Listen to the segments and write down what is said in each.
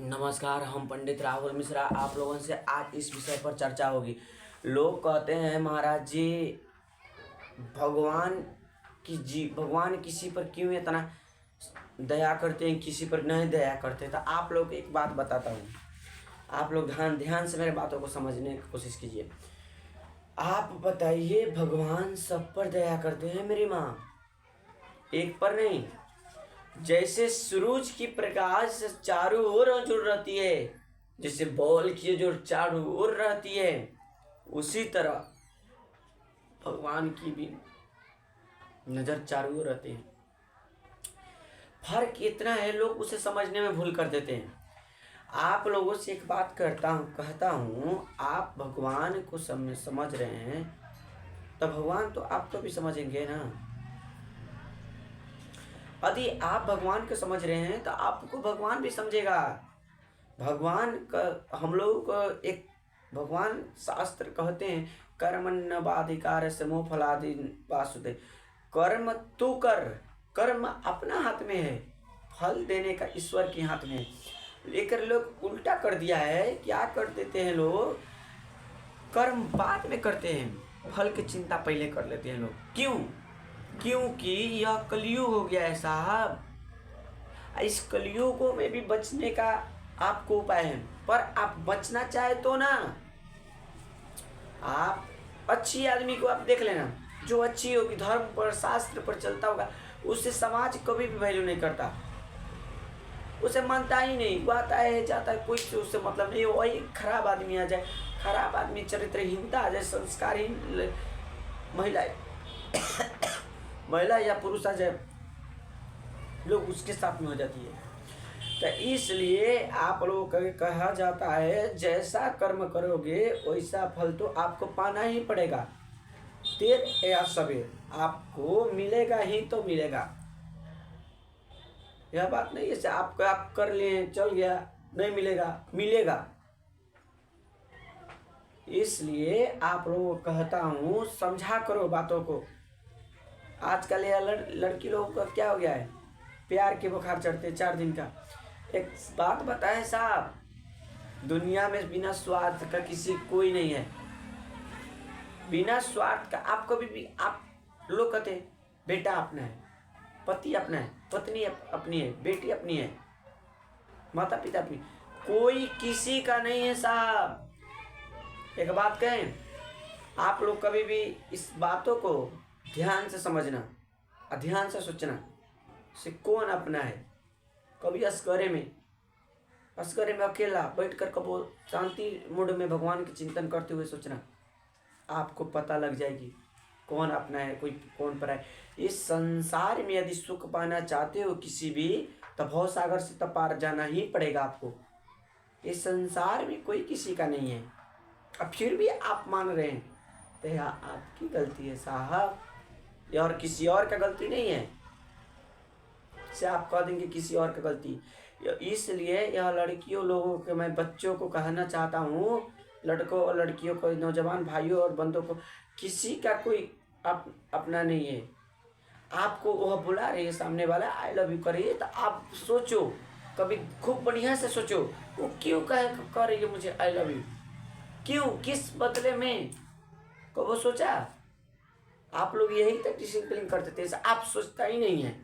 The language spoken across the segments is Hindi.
नमस्कार, हम पंडित राहुल मिश्रा आप लोगों से आज इस विषय पर चर्चा होगी। लोग कहते हैं महाराज जी भगवान किसी पर क्यों इतना दया करते हैं, किसी पर नहीं दया करते। तो आप लोग एक बात बताता हूँ, आप लोग ध्यान से मेरे बातों को समझने की कोशिश कीजिए। आप बताइए, भगवान सब पर दया करते हैं मेरी माँ, एक पर नहीं। जैसे सूरज की प्रकाश चारों ओर जुड़ रहती है, जैसे बॉल की जो चारों ओर रहती है, उसी तरह भगवान की भी नजर चारों ओर रहती है। फर्क इतना है, लोग उसे समझने में भूल कर देते हैं। आप लोगों से एक बात कहता हूँ, आप भगवान को समझ रहे हैं तो भगवान तो आप तो भी समझेंगे ना। यदि आप भगवान को समझ रहे हैं तो आपको भगवान भी समझेगा। भगवान का हम लोग को एक भगवान शास्त्र कहते हैं, कर्मण्येवाधिकार समो फलादि वासुदेव। कर्म तू कर, कर्म अपना हाथ में है, फल देने का ईश्वर के हाथ में है। लेकर लोग उल्टा कर दिया है। क्या कर देते हैं लोग, कर्म बाद में करते हैं, फल की चिंता पहले कर लेते हैं लोग। क्यों? क्योंकि यह कलयुग हो गया है साहब। इस कलयुग में भी बचने का आपको उपाय है, पर आप बचना चाहे तो ना, आप अच्छी आदमी को आप देख लेना, जो अच्छी होगी, धर्म पर शास्त्र पर चलता होगा, उससे समाज कभी भी वैल्यू नहीं करता, उसे मानता ही नहीं। वो आता है जाता है, कोई उससे मतलब नहीं। वही खराब आदमी आ जाए, खराब आदमी, चरित्रहीनता आ जाए, संस्कारहीन महिला या पुरुष आ जाए, लोग उसके साथ में हो जाती है। तो इसलिए आप लोगों को कहा जाता है, जैसा कर्म करोगे वैसा फल तो आपको पाना ही पड़ेगा। देर या सवेर आपको मिलेगा ही तो मिलेगा। यह बात नहीं है आप कर लिए चल गया, नहीं मिलेगा, मिलेगा। इसलिए आप लोगों को कहता हूँ, समझा करो बातों को। आजकल यह लड़की लोगों का क्या हो गया है, प्यार के बुखार चढ़ते 4 दिन का। एक बात बताएं साहब, दुनिया में बिना स्वार्थ का किसी कोई नहीं है। बिना स्वार्थ का आप कभी भी, आप लोग कहते हैं बेटा अपना है, पति अपना है, पत्नी अपनी है, बेटी अपनी है, माता पिता अपनी, कोई किसी का नहीं है साहब। एक बात कहें, आप लोग कभी भी इस बातों को ध्यान से समझना, ध्यान से सोचना, से कौन अपना है। कभी असगरे में अकेला बैठकर कबो शांति मूड में भगवान के चिंतन करते हुए सोचना, आपको पता लग जाएगी कौन अपना है, कोई कौन पर है। इस संसार में यदि सुख पाना चाहते हो किसी भी, तो भव सागर से तो पार जाना ही पड़ेगा आपको। इस संसार में कोई किसी का नहीं है, अब फिर भी आप मान रहे हैं, तो यह आपकी गलती है साहब, यह और किसी और का गलती नहीं है। से आप कह देंगे किसी और का गलती। इसलिए यह लड़कियों लोगों के, मैं बच्चों को कहना चाहता हूँ, लड़कों और लड़कियों को, नौजवान भाइयों और बंदों को, किसी का कोई अपना नहीं है। आपको वह बुला रही है सामने वाला, आई लव यू करिए, तो आप सोचो, कभी खूब बढ़िया से सोचो, वो क्यों कह रही है मुझे आई लव यू, क्यों, किस बदले में, को वो सोचा। आप लोग यही तक डिसिप्लिन करते थे, आप सोचता ही नहीं है।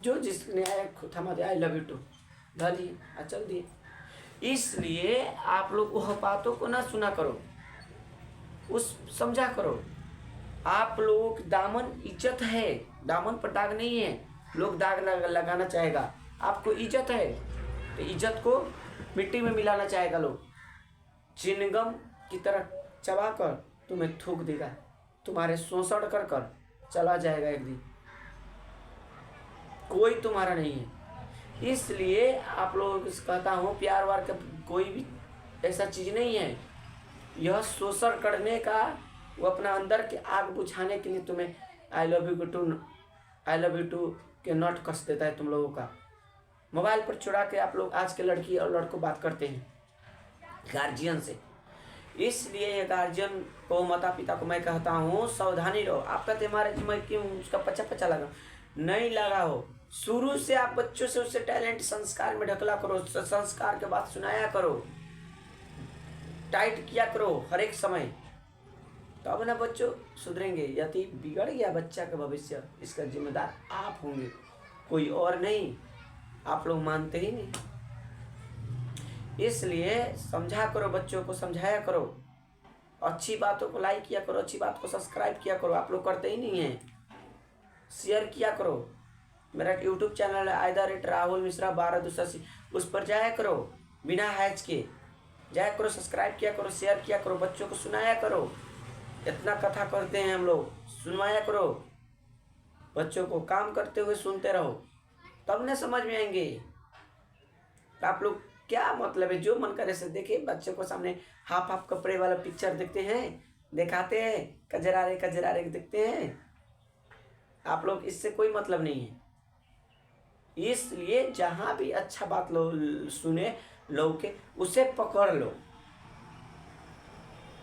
जो जिसने आया थमा दे, आई लव यू टू, दिए, चल दिए। इसलिए आप लोग वह बातों को ना सुना करो, उस समझा करो। आप लोग दामन इज्जत है, दामन पर दाग नहीं है। लोग दाग लगाना चाहेगा, आपको इज्जत है तो इज्जत को मिट्टी में मिलाना चाहेगा लोग। चिनगम की तरह चबा कर तुम्हें थूक देगा, तुम्हारे शोषण कर चला जाएगा एक दिन, कोई तुम्हारा नहीं है। इसलिए आप लोगों को कहता हूँ, प्यार वार का कोई भी ऐसा चीज़ नहीं है। यह शोषण करने का, वो अपना अंदर के आग बुझाने के लिए तुम्हें आई लव यू टू के नोट कस देता है तुम लोगों का। मोबाइल पर चुरा के आप लोग आज के लड़की और लड़कों बात करते हैं गार्जियन से। इसलिए गार्जियन को, माता पिता को मैं कहता हूँ, सावधानी रहो। आप कहते हमारे मैं क्यों उसका पचा लगा, नहीं लगा हो, शुरू से आप बच्चों से उससे टैलेंट संस्कार में ढकला करो, संस्कार के बाद सुनाया करो, टाइट किया करो हर एक समय, तब ना बच्चों सुधरेंगे। यदि बिगड़ गया बच्चा का भविष्य, इसका जिम्मेदार आप होंगे, कोई और नहीं। आप लोग मानते ही नहीं। इसलिए समझा करो, बच्चों को समझाया करो, अच्छी बातों को लाइक किया करो, अच्छी बात को सब्सक्राइब किया करो। आप लोग करते ही नहीं हैं। शेयर किया करो। मेरा यूट्यूब चैनल है @राहुल मिश्रा 12 उस पर जाया करो, बिना हैच के जाया करो, सब्सक्राइब किया करो, शेयर किया करो, बच्चों को सुनाया करो। इतना कथा करते हैं हम लोग, सुनवाया करो बच्चों को, काम करते हुए सुनते रहो, तब न समझ में आएंगे। आप लोग क्या मतलब है, जो मन करे से देखे। बच्चों को सामने हाफ हाफ कपड़े वाला पिक्चर देखते हैं, दिखाते हैं, कजरारे कजरारे देखते हैं। आप लोग इससे कोई मतलब नहीं है। इसलिए जहां भी अच्छा बात लो सुने लोग के, उसे पकड़ लो।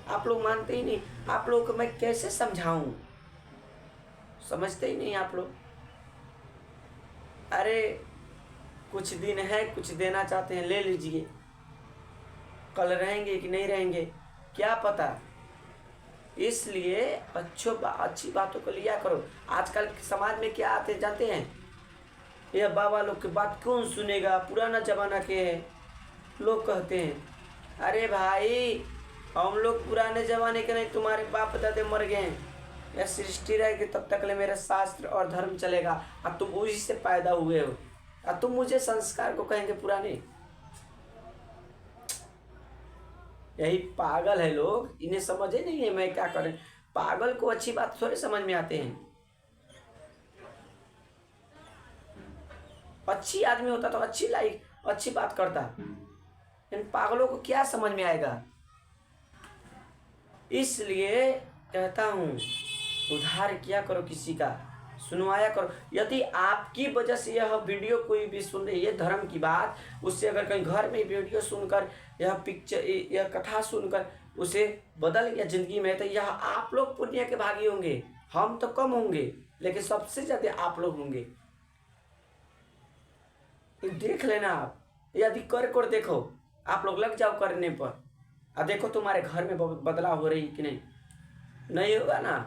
आप लोग मानते ही नहीं। आप लोग को मैं कैसे समझाऊं, समझते ही नहीं आप लोग। अरे कुछ दिन है, कुछ देना चाहते हैं, ले लीजिए। कल रहेंगे कि नहीं रहेंगे क्या पता। इसलिए अच्छी बातों को लिया करो। आजकल समाज में क्या आते जानते हैं, यह बाबा लोग की बात कौन सुनेगा, पुराना जमाना के हैं लोग कहते हैं। अरे भाई, हम लोग पुराने जमाने के नहीं, तुम्हारे बाप दादे मर गए हैं। यह सृष्टि रहेगी तब तक ले मेरा शास्त्र और धर्म चलेगा, और तुम उसी से पैदा हुए हो, और तुम मुझे संस्कार को कहेंगे पुराने। यही पागल है लोग, इन्हें समझ ही नहीं है मैं क्या करें। पागल को अच्छी बात थोड़ी समझ में आते हैं। अच्छी आदमी होता तो अच्छी बात करता। इन पागलों को क्या समझ में आएगा। इसलिए कहता हूँ, उद्धार किया करो, किसी का सुनवाया करो। यदि आपकी वजह से यह वीडियो कोई भी सुन रही है धर्म की बात, उससे अगर कहीं घर में वीडियो सुनकर, यह कथा सुनकर उसे बदल गया जिंदगी में, तो यह आप लोग पुण्य के भागी होंगे। हम तो कम होंगे, लेकिन सबसे ज्यादा आप लोग होंगे। तो देख लेना आप, यदि कर देखो, आप लोग लग जाओ करने पर, और देखो तुम्हारे घर में बदलाव हो रही कि नहीं होगा ना,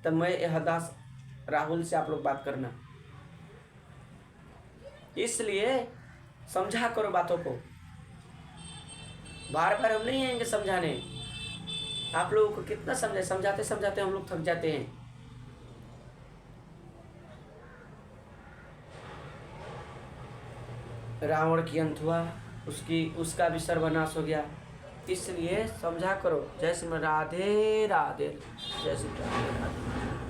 तब मैं हरदास राहुल से आप लोग बात करना। इसलिए समझा करो बातों को। बार बार हम नहीं आएंगे समझाने। आप लोगों को कितना समझाते समझाते हम लोग थक जाते हैं। रावण की अंत हुआ, उसका भी सर्वनाश हो गया। इसलिए समझा करो। जय श्री राधे राधे, जय श्री राधे राधे।